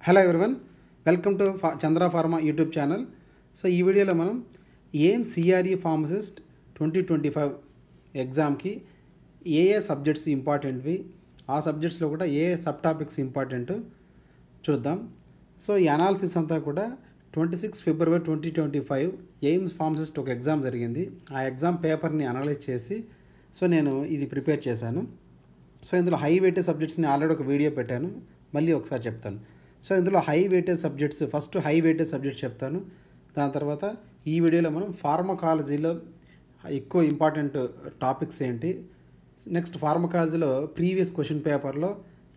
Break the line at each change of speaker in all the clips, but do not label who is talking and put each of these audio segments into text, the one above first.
Hello everyone, welcome to Chandra pharma YouTube channel. So ఈ వీడియోలో మనం సిఆర్ఈ ఫార్మసిస్ట్ 2025 ఎగ్జామ్కి ఏ సబ్జెక్ట్స్ ఇంపార్టెంట్వి, ఆ సబ్జెక్ట్స్లో కూడా ఏ సబ్ టాపిక్స్ ఇంపార్టెంట్ చూద్దాం. సో ఈ అనాలిసిస్ అంతా కూడా 26 ఫిబ్రవరి 2025 ఎయిమ్స్ ఫార్మసిస్ట్ ఒక ఎగ్జామ్ జరిగింది. ఆ ఎగ్జామ్ పేపర్ని అనలైజ్ చేసి నేను ఇది ప్రిపేర్ చేశాను. సో ఇందులో హై వెయిటేజ్ సబ్జెక్ట్స్ని ఆల్రెడీ ఒక వీడియో పెట్టాను, మళ్ళీ ఒకసారి చెప్తాను. సో ఇందులో high weightage subjects, first high weightage subjects చెప్తాను. దాని తర్వాత ఈ వీడియోలో మనం ఫార్మకాలజీలో ఎక్కువ ఇంపార్టెంట్ టాపిక్స్ ఏంటి, నెక్స్ట్ ఫార్మకాలజీలో ప్రీవియస్ క్వశ్చన్ పేపర్లో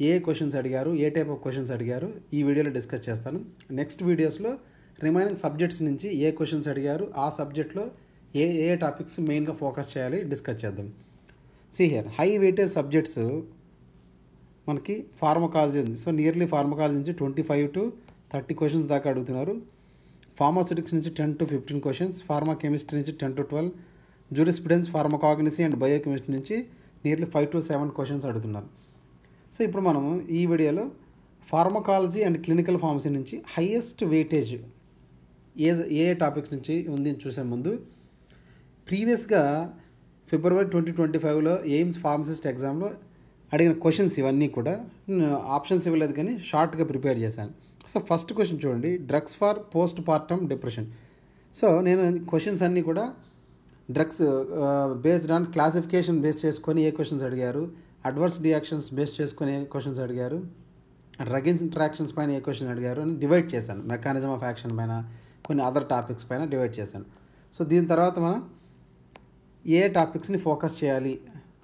ఏ క్వశ్చన్స్ అడిగారు, ఏ టైప్ ఆఫ్ క్వశ్చన్స్ అడిగారు, ఈ వీడియోలో డిస్కస్ చేస్తాను. నెక్స్ట్ వీడియోస్లో రిమైనింగ్ సబ్జెక్ట్స్ నుంచి ఏ క్వశ్చన్స్ అడిగారు, ఆ సబ్జెక్ట్లో ఏ టాపిక్స్ మెయిన్గా ఫోకస్ చేయాలి డిస్కస్ చేద్దాం. హియర్ హై వెయిటేజ్ సబ్జెక్ట్స్ మనకి ఫార్మకాలజీ ఉంది. సో నియర్లీ ఫార్మకాలజీ నుంచి 25 to 30 క్వశ్చన్స్ దాకా అడుగుతున్నారు. ఫార్మాస్యూటిక్స్ నుంచి 10 to 15 క్వశ్చన్స్, ఫార్మా కెమిస్ట్రీ నుంచి 10 to 12, jurisprudence, pharmacognosy and biochemistry నుంచి నియర్లీ 5 to 7 క్వశ్చన్స్ అడుగుతున్నారు. సో ఇప్పుడు మనము ఈ వీడియోలో ఫార్మకాలజీ అండ్ క్లినికల్ ఫార్మసీ నుంచి హైయెస్ట్ వెయిటేజ్ ఏ టాపిక్స్ నుంచి ఉంది చూసే ముందు, ప్రీవియస్గా ఫిబ్రవరి 2025లో ఎయిమ్స్ ఫార్మసిస్ట్ ఎగ్జామ్లో అడిగిన క్వశ్చన్స్ ఇవన్నీ కూడా ఆప్షన్స్ ఇవ్వలేదు కానీ షార్ట్గా ప్రిపేర్ చేశాను. సో ఫస్ట్ క్వశ్చన్ చూడండి, drugs for postpartum depression. So నేను క్వశ్చన్స్ అన్నీ కూడా drugs based on classification base చేసుకొని ఏ క్వశ్చన్స్ అడిగారు, అడ్వర్స్ రియాక్షన్స్ బేస్ చేసుకొని ఏ క్వశ్చన్స్ అడిగారు, డ్రగ్ ఇంట్రాక్షన్స్ పైన ఏ క్వశ్చన్ అడిగారు అని డివైడ్ చేశాను. మెకానిజం ఆఫ్ యాక్షన్ పైన, కొన్ని అదర్ టాపిక్స్ పైన డివైడ్ చేశాను. సో దీని తర్వాత మనం ఏ టాపిక్స్ని ఫోకస్ చేయాలి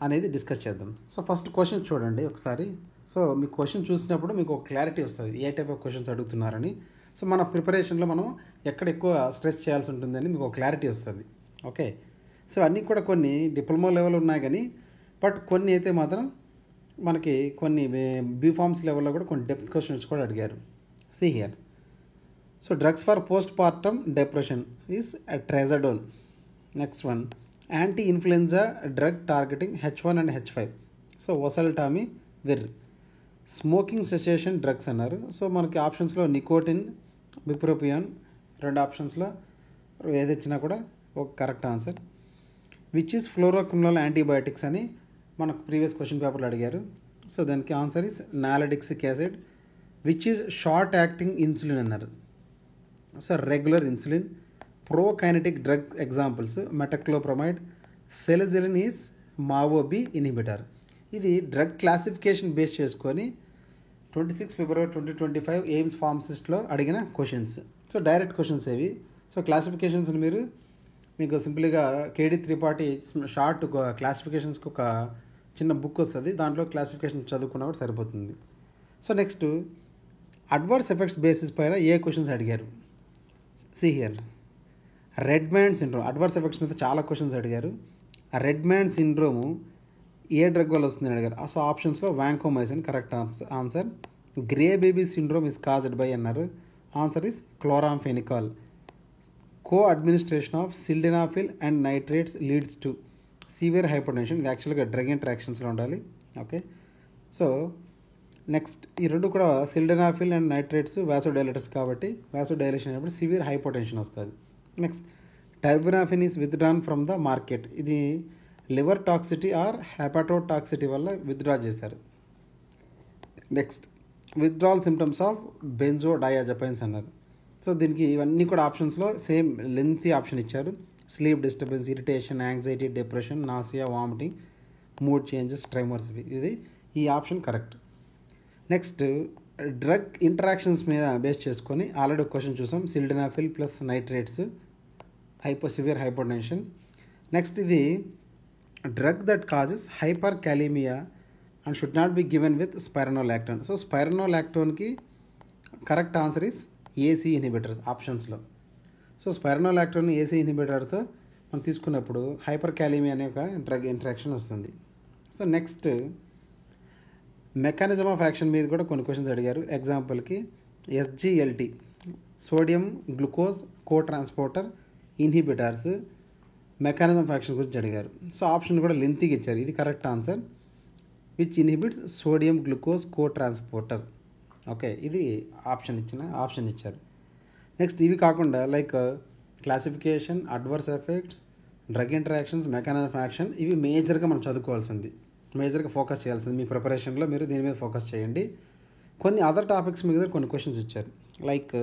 అనేది డిస్కస్ చేద్దాం. సో ఫస్ట్ క్వశ్చన్ చూడండి ఒకసారి. సో మీ క్వశ్చన్ చూసినప్పుడు మీకు ఒక క్లారిటీ వస్తుంది ఏ టైప్ ఆఫ్ క్వశ్చన్స్ అడుగుతున్నారని. సో మన ప్రిపరేషన్లో మనం ఎక్కడ ఎక్కువ స్ట్రెస్ చేయాల్సి ఉంటుందని మీకు ఒక క్లారిటీ వస్తుంది. ఓకే, సో అన్నీ కూడా కొన్ని డిప్లొమా లెవెల్ ఉన్నాయి కానీ బట్ కొన్ని అయితే మాత్రం మనకి కొన్ని బీఫార్మ్స్ లెవెల్లో కూడా కొన్ని డెప్త్ క్వశ్చన్స్ కూడా అడిగారు. Here so drugs for postpartum depression is trazodone. Next one, anti influenza drug targeting H1 and H5. So oseltamivir. Smoking cessation drugs అన్నారు. సో మనకి ఆప్షన్స్లో నికోటిన్, బిప్రోపియాన్, రెండు ఆప్షన్స్లో ఏది ఇచ్చినా కూడా ఒక correct answer. Which is fluoroquinolone antibiotics అని మనకు ప్రీవియస్ క్వశ్చన్ పేపర్లో అడిగారు. సో దానికి answer is nalidixic acid. Which is short acting insulin అన్నారు. So regular insulin. Prokinetic drug examples metoclopramide, selegiline is MAO B inhibitor. ఇది డ్రగ్ క్లాసిఫికేషన్ బేస్ చేసుకొని 26 ఫిబ్రవరి 2025 AIIMS ఫార్మసిస్ట్లో అడిగిన క్వశ్చన్స్. సో డైరెక్ట్ క్వశ్చన్స్ ఏవి. సో క్లాసిఫికేషన్స్ని మీకు సింపుల్గా కేడి త్రిపాఠి షార్ట్ క్లాసిఫికేషన్స్కి ఒక చిన్న బుక్ వస్తుంది, దాంట్లో క్లాసిఫికేషన్ చదువుకున్నా కూడా సరిపోతుంది. So next adverse effects basis పైన ఏ క్వశ్చన్స్ అడిగారు. Here red man syndrome, adverse effects మీద చాలా క్వశ్చన్స్ అడిగారు. ఆ రెడ్ మ్యాన్ సిండ్రోము ఏ డ్రగ్ వల్ల వస్తుందని అడిగారు. సో ఆప్షన్స్లో vancomycin correct answer. Grey baby syndrome is caused by అన్నారు. Answer is chloramphenicol. Co administration of sildenafil and nitrates leads to severe hypertension. ఇది యాక్చువల్గా డ్రగ్ ఇంటరాక్షన్స్లో ఉండాలి. ఓకే, సో నెక్స్ట్ ఈ రెండు కూడా సిల్డెనాఫిల్ అండ్ నైట్రేట్స్ వాసోడైలేటర్స్ కాబట్టి వాసోడైలేషన్ అయినప్పుడు సివియర్ హైపర్టెన్షన్ వస్తుంది. Next terbinafine is withdrawn from the market. ఇది లివర్ టాక్సిటీ ఆర్ హెపాటోటాక్సిటీ వల్ల విత్డ్రా చేశారు. Next withdrawal symptoms of benzodiazepines అన్నారు. సో దీనికి ఇవన్నీ కూడా ఆప్షన్స్లో సేమ్ లెంతీ ఆప్షన్ ఇచ్చారు. Sleep disturbance, irritation, anxiety, depression, nausea, vomiting, mood changes, tremors. ఇది ఈ option correct. Next drug interactions మీద బేస్ చేసుకొని ఆల్రెడీ క్వశ్చన్ చూసాం, sildenafil plus nitrates severe hypertension. Next ఇది drug that causes hyper క్యాలీమియా and should not be given with spironolactone. So స్పైరనోలాక్టోన్కి correct answer is ACE inhibitors ఆప్షన్స్లో. So spironolactone ACE ఇన్హిబిటర్తో మనం తీసుకున్నప్పుడు hyperkalemia అనే ఒక డ్రగ్ ఇంటరాక్షన్ వస్తుంది. So next mechanism of action మీద కూడా కొన్ని క్వశ్చన్స్ అడిగారు. ఎగ్జాంపుల్కి SGLT sodium glucose co transporter inhibitors mechanism of action గురించి అడిగారు. సో ఆప్షన్ కూడా లెంతీగా ఇచ్చారు. ఇది correct answer. Which inhibits sodium glucose co transporter. Okay, ఇది ఆప్షన్ ఇచ్చారు. నెక్స్ట్ ఇవి కాకుండా like classification, adverse effects, drug interactions, mechanism of action, ఇవి మేజర్గా మనం చదువుకోవాల్సింది, మేజర్గా ఫోకస్ చేయాల్సింది. మీ ప్రిపరేషన్లో మీరు దీని మీద ఫోకస్ చేయండి. కొన్ని అదర్ టాపిక్స్ మీద కొన్ని క్వశ్చన్స్ ఇచ్చారు. Like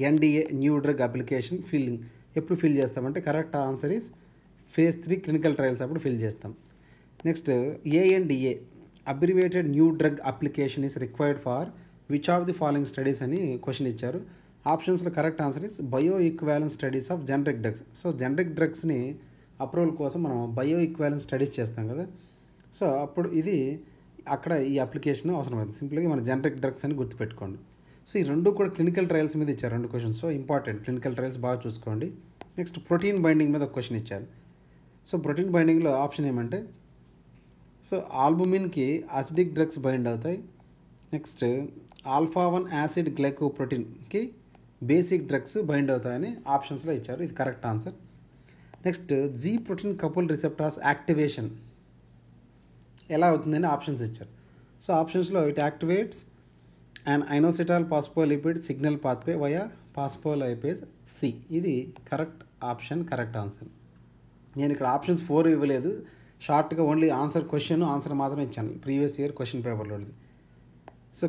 NDA new drug application filing ఎప్పుడు ఫిల్ చేస్తామంటే correct answer is phase 3 clinical trials అప్పుడు ఫిల్ చేస్తాం. Next ANDA abbreviated new drug application is required for which of the following studies అని question ఇచ్చారు. ఆప్షన్స్లో correct answer is bioequivalence studies of generic drugs. So generic డ్రగ్స్ని approval కోసం మనం bio equivalence studies చేస్తాం కదా, so అప్పుడు ఇది అక్కడ ఈ అప్లికేషన్ అవసరమైంది. సింపుల్గా మన జనరిక్ డ్రగ్స్ అని గుర్తుపెట్టుకోండి. సో ఈ రెండు కూడా క్లినికల్ ట్రయల్స్ మీద ఇచ్చారు, రెండు questions. So important, clinical trials బాగా చూసుకోండి. నెక్స్ట్ ప్రోటీన్ బైండింగ్ మీద ఒక క్వశ్చన్ ఇచ్చారు. సో ప్రోటీన్ బైండింగ్లో ఆప్షన్ ఏమంటే, సో ఆల్బుమిన్కి అసిడిక్ డ్రగ్స్ బైండ్ అవుతాయి. నెక్స్ట్ ఆల్ఫా-1 యాసిడ్ గ్లైకోప్రోటీన్కి బేసిక్ డ్రగ్స్ బైండ్ అవుతాయని ఆప్షన్స్లో ఇచ్చారు. ఇది correct answer. Next G protein couple receptors activation ఎలా అవుతుందని ఆప్షన్స్ ఇచ్చారు. సో ఆప్షన్స్లో it activates and inositol phospholipid signal pathway via phospholipase C. ఇది కరెక్ట్ ఆప్షన్, కరెక్ట్ ఆన్సర్. నేను ఇక్కడ ఆప్షన్స్ 4 ఇవ్వలేదు, షార్ట్గా ఓన్లీ ఆన్సర్ మాత్రం ఇచ్చాను ప్రీవియస్ ఇయర్ క్వశ్చన్ పేపర్లోది. సో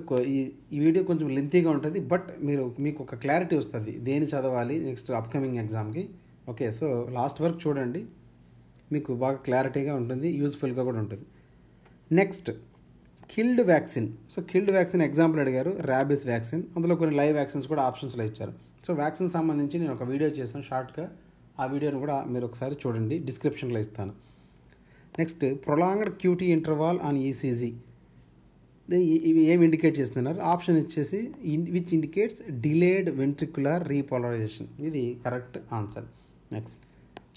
ఈ వీడియో కొంచెం లెంతీగా ఉంటుంది, బట్ మీకు ఒక క్లారిటీ వస్తుంది దేని చదవాలి నెక్స్ట్ అప్కమింగ్ ఎగ్జామ్కి. ఓకే, సో లాస్ట్ వరకు చూడండి, మీకు బాగా క్లారిటీగా ఉంటుంది, యూజ్ఫుల్గా కూడా ఉంటుంది. Next killed vaccine. So killed vaccine example అడిగారు, ర్యాబిస్ వ్యాక్సిన్. అందులో కొన్ని లైవ్ వ్యాక్సిన్స్ కూడా ఆప్షన్స్లో ఇచ్చారు. సో వ్యాక్సిన్ సంబంధించి నేను ఒక వీడియో చేశాను షార్ట్గా, ఆ వీడియోని కూడా మీరు ఒకసారి చూడండి, డిస్క్రిప్షన్లో ఇస్తాను. Next prolonged QT interval on ECG, ఇవి ఏమి ఇండికేట్ చేస్తున్నారు? ఆప్షన్ ఇచ్చేసి which indicates delayed ventricular repolarization. ఇది కరెక్ట్ ఆన్సర్. నెక్స్ట్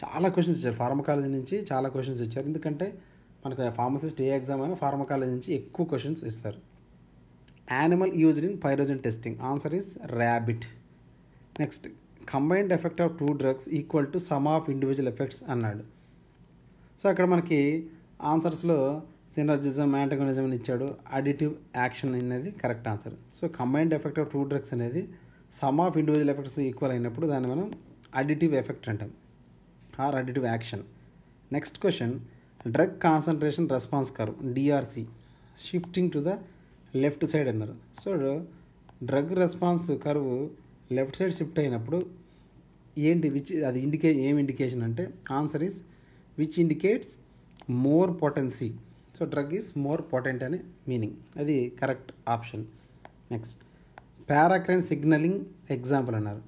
చాలా క్వశ్చన్స్ ఇచ్చారు, ఫార్మకాలజీ నుంచి చాలా క్వశ్చన్స్ ఇచ్చారు, ఎందుకంటే మనకు ఫార్మసిస్ట్ ఏ ఎగ్జామ్ అయినా ఫార్మకాలజీ నుంచి ఎక్కువ క్వశ్చన్స్ ఇస్తారు. Animal used in pyrogen testing, answer is rabbit. Next combined effect of 2 drugs equal to sum of individual effects అన్నాడు. సో అక్కడ మనకి ఆన్సర్స్లో సినర్జిజం, యాంటగోనిజం అని ఇచ్చాడు, అడిటివ్ యాక్షన్ అనేది correct answer. So combined effect of 2 drugs అనేది sum of individual effects equal అయినప్పుడు దాన్ని మనం అడిటివ్ ఎఫెక్ట్ అంటాం, or additive action. Next question drug concentration response curve DRC shifting to the left side అన్నారు. So drug response curve left side shift అయినప్పుడు ఏంటి, అది ఏం ఇండికేషన్ అంటే answer is which indicates more potency. So drug is more potent అని meaning, అది correct option. Next పారాక్రైన్ signalling example అన్నారు.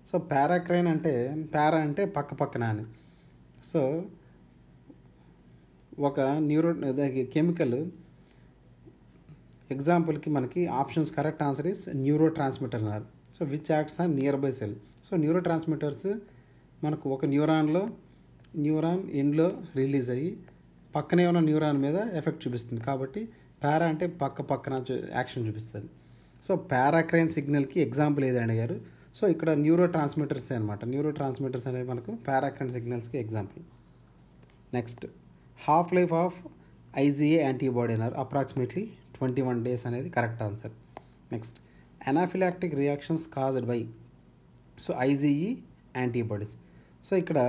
So పారాక్రైన్ అంటే పారా అంటే పక్కన అని. సో ఒక కెమికల్ ఎగ్జాంపుల్కి మనకి options correct answer is neuro transmitter అన్నారు. So which acts on near by cell. So neuro transmitters మనకు ఒక న్యూరాన్ ఎండ్లో రిలీజ్ అయ్యి పక్కనే ఉన్న న్యూరాన్ మీద ఎఫెక్ట్ చూపిస్తుంది, కాబట్టి పారా అంటే పక్కన యాక్షన్ చూపిస్తుంది. సో పారాక్రైన్ సిగ్నల్కి ఎగ్జాంపుల్ ఏదని అడిగారు. సో ఇక్కడ న్యూరో ట్రాన్స్మిటర్స్ అనమాట, న్యూరో ట్రాన్స్మిటర్స్ అనేవి మనకు పారాక్రైన్ సిగ్నల్స్కి example. Next half life of IgA antibody అన్నారు, అప్రాక్సిమేట్లీ 21 days అనేది correct answer. Next anaphylactic reactions caused by, so IgE antibodies. So ఇక్కడ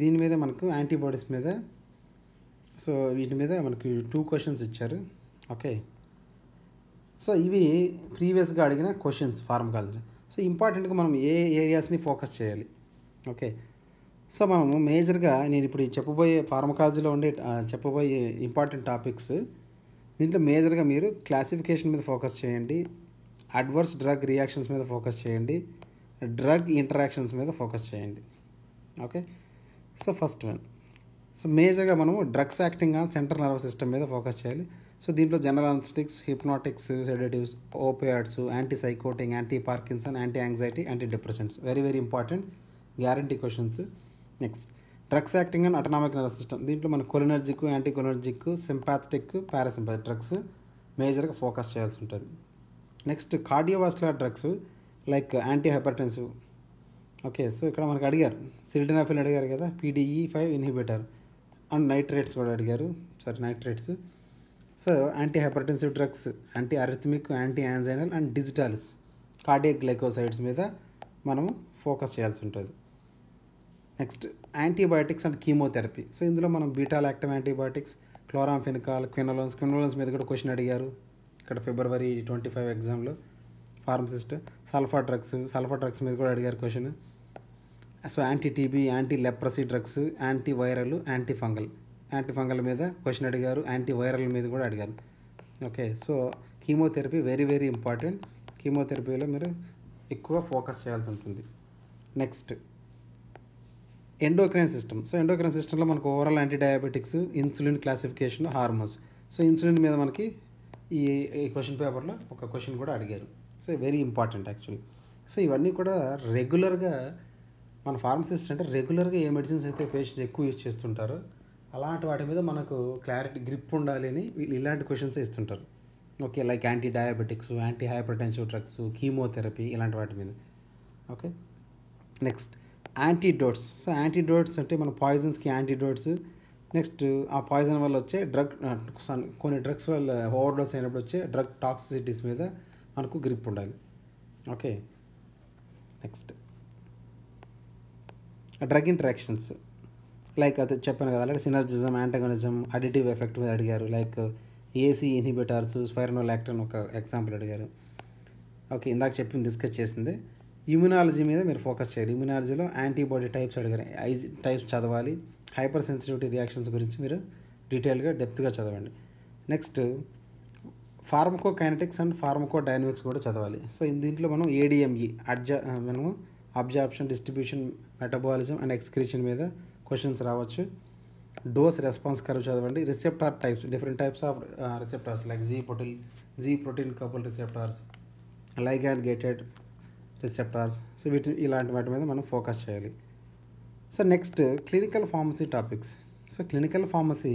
దీని మీద మనకు యాంటీబాడీస్ మీద, సో వీటి మీద మనకు 2 questions ఇచ్చారు. ఓకే, సో ఇవి ప్రీవియస్గా అడిగిన క్వశ్చన్స్ ఫార్మకాలజీ. సో ఇంపార్టెంట్గా మనం ఏ ఏరియాస్ని ఫోకస్ చేయాలి. ఓకే, సో మనము మేజర్గా నేను ఇప్పుడు చెప్పబోయే ఫార్మకాలజీలో చెప్పబోయే ఇంపార్టెంట్ టాపిక్స్, దీంట్లో మేజర్గా మీరు క్లాసిఫికేషన్ మీద ఫోకస్ చేయండి, అడ్వర్స్ డ్రగ్ రియాక్షన్స్ మీద ఫోకస్ చేయండి, డ్రగ్ ఇంటరాక్షన్స్ మీద ఫోకస్ చేయండి. Okay, so first one, so మేజర్గా మనము drugs acting on central nervous system మీద ఫోకస్ చేయాలి. సో దీంట్లో general anaesthetics, hypnotics, sedatives, opioids, antipsychotic, anti Parkinson, anti anxiety, anti depressants, very important guarantee questions. Next drugs acting and autonomic nervous system, దీంట్లో మన cholinergic, anti cholinergic, sympathetic, parasympathetic drugs మేజర్గా focus చేయాల్సి ఉంటుంది. Next cardiovascular drugs like anti hypertensive. Okay, so ఇక్కడ మనకు అడిగారు sildenafil అడిగారు కదా, PDE5 ఇన్హిబిటర్, అండ్ నైట్రేట్స్ కూడా అడిగారు, nitrates. So anti hypertensive drugs, anti arrhythmic, anti anginal and digitalis, cardiac glycosides మీద మనము ఫోకస్ చేయాల్సి ఉంటుంది. Next antibiotics and chemotherapy. So ఇందులో మనం beta lactam antibiotics, chloramphenicol, quinolones మీద కూడా క్వశ్చన్ అడిగారు ఇక్కడ February 25 ఎగ్జామ్లో ఫార్మసిస్ట్. సల్ఫా డ్రగ్స్ మీద కూడా అడిగారు question. So anti TB, anti leprosy drugs, anti viral, anti fungal మీద క్వశ్చన్ అడిగారు, యాంటీ వైరల్ మీద కూడా అడిగారు. Okay, so chemotherapy very very important. కీమోథెరపీలో మీరు ఎక్కువ ఫోకస్ చేయాల్సి ఉంటుంది. Next endocrine system. So endocrine సిస్టంలో మనకు overall anti diabetics, insulin classification, hormones. So insulin మీద మనకి ఈ క్వశ్చన్ పేపర్లో ఒక క్వశ్చన్ కూడా అడిగారు. So very important actually. So ఇవన్నీ కూడా రెగ్యులర్గా మన ఫార్మసిస్ట్ అంటే రెగ్యులర్గా ఏ మెడిసిన్స్ అయితే పేషెంట్స్ ఎక్కువ యూజ్ చేస్తుంటారో అలాంటి వాటి మీద మనకు క్లారిటీ, గ్రిప్ ఉండాలి అని వీళ్ళు ఇలాంటి క్వశ్చన్స్ ఇస్తుంటారు. Okay, like anti diabetics, anti hypertensive drugs, chemotherapy, ఇలాంటి వాటి మీద. Okay, next antidotes. So antidotes అంటే మన పాయిజన్స్కి యాంటీడోట్స్. నెక్స్ట్ ఆ పాయిజన్ వల్ల వచ్చే కొన్ని డ్రగ్స్ వల్ల ఓవర్డోస్ అయినప్పుడు వచ్చే డ్రగ్ టాక్సిసిటీస్ మీద మనకు గ్రిప్ ఉండాలి. Okay, next drug interactions, like అది చెప్పాను కదా ఆల్రెడీ, సినర్జిజం, యాంటగనిజం, అడిటివ్ ఎఫెక్ట్ మీద అడిగారు. లైక్ ఏసీ ఇన్హిబిటార్స్, స్పైరనోలాక్టన్ ఒక ఎగ్జాంపుల్ అడిగారు. ఓకే, ఇందాక డిస్కస్ చేసింది. ఇమ్యునాలజీ మీద మీరు ఫోకస్ చేయాలి. ఇమ్యునాలజీలో యాంటీబాడీ టైప్స్ అడిగారు, టైప్స్ చదవాలి. హైపర్ సెన్సిటివిటీ రియాక్షన్స్ గురించి మీరు డీటెయిల్గా డెప్త్గా చదవండి. నెక్స్ట్ ఫార్మకోకైనెటిక్స్ అండ్ ఫార్మకోడైనమిక్స్ కూడా చదవాలి. సో దీంట్లో మనం ADME మనము absorption, distribution, metabolism and excretion మీద క్వశ్చన్స్ రావచ్చు. డోస్ రెస్పాన్స్ కర్వ్ చదవండి. Receptor types, different types of receptors like G protein couple receptors, ligand gated receptors. So ఇలాంటి వాటి మీద మనం ఫోకస్ చేయాలి. So next clinical pharmacy topics. So clinical pharmacy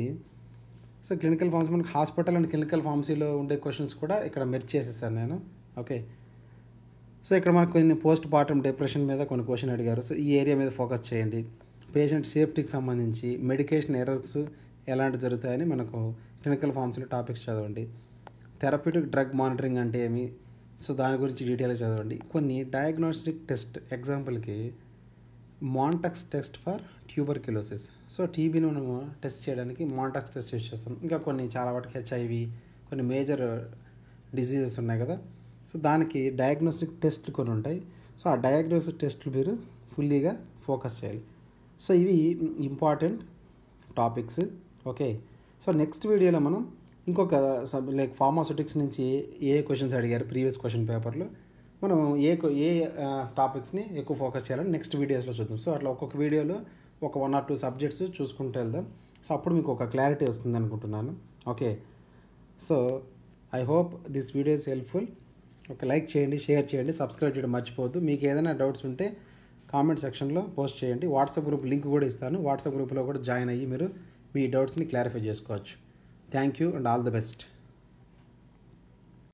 మనకు hospital and clinical ఫార్మసీలో ఉండే క్వశ్చన్స్ కూడా ఇక్కడ మెర్జ్ చేసేసాను నేను. ఓకే, సో ఇక్కడ మనకు కొన్ని పోస్ట్ పార్టమ్ డిప్రెషన్ మీద కొన్ని క్వశ్చన్ అడిగారు. సో ఈ ఏరియా మీద ఫోకస్ చేయండి. పేషెంట్ సేఫ్టీకి సంబంధించి మెడికేషన్ ఎర్రర్స్ ఎలాంటి జరుగుతాయని మనకు క్లినికల్ ఫార్మసీలో టాపిక్స్ చదవండి. థెరప్యూటిక్ డ్రగ్ మానిటరింగ్ అంటే ఏమి, సో దాని గురించి డీటెయిల్గా చదవండి. కొన్ని డయాగ్నోస్టిక్ టెస్ట్, ఎగ్జాంపుల్కి Montreux test for tuberculosis. So టీబీని మనము టెస్ట్ చేయడానికి మాంటాక్స్ టెస్ట్ యూజ్ చేస్తాం. ఇంకా కొన్ని చాలా వాటికి HIV, కొన్ని మేజర్ డిసీజెస్ ఉన్నాయి కదా, సో దానికి డయాగ్నోస్టిక్ టెస్ట్లు కొన్ని ఉంటాయి. సో ఆ డయాగ్నోస్టిక్ టెస్ట్లు మీరు ఫుల్లీగా ఫోకస్ చేయాలి. సో ఇవి important topics. Okay, so next వీడియోలో మనం ఇంకొక లైక్ ఫార్మాస్యూటిక్స్ నుంచి ఏ క్వశ్చన్స్ అడిగారు ప్రీవియస్ క్వశ్చన్ పేపర్లో, మనం ఏ టాపిక్స్ని ఎక్కువ ఫోకస్ చేయాలని నెక్స్ట్ వీడియోస్లో చూద్దాం. సో అట్లా ఒక్కొక్క వీడియోలో ఒక 1 or 2 సబ్జెక్ట్స్ చూసుకుంటూ వెళ్దాం. సో అప్పుడు మీకు ఒక క్లారిటీ వస్తుంది అనుకుంటున్నాను. Okay, so I hope this video is helpful. Okay, like చేయండి, షేర్ చేయండి, సబ్స్క్రైబ్ చేయడం మర్చిపోవద్దు. మీకు ఏదైనా డౌట్స్ ఉంటే కామెంట్ సెక్షన్లో పోస్ట్ చేయండి. వాట్సాప్ గ్రూప్ లింక్ కూడా ఇస్తాను. వాట్సాప్ గ్రూప్లో కూడా జాయిన్ అయ్యి మీరు మీ డౌట్స్ని క్లారిఫై చేసుకోవచ్చు. Thank you and all the best.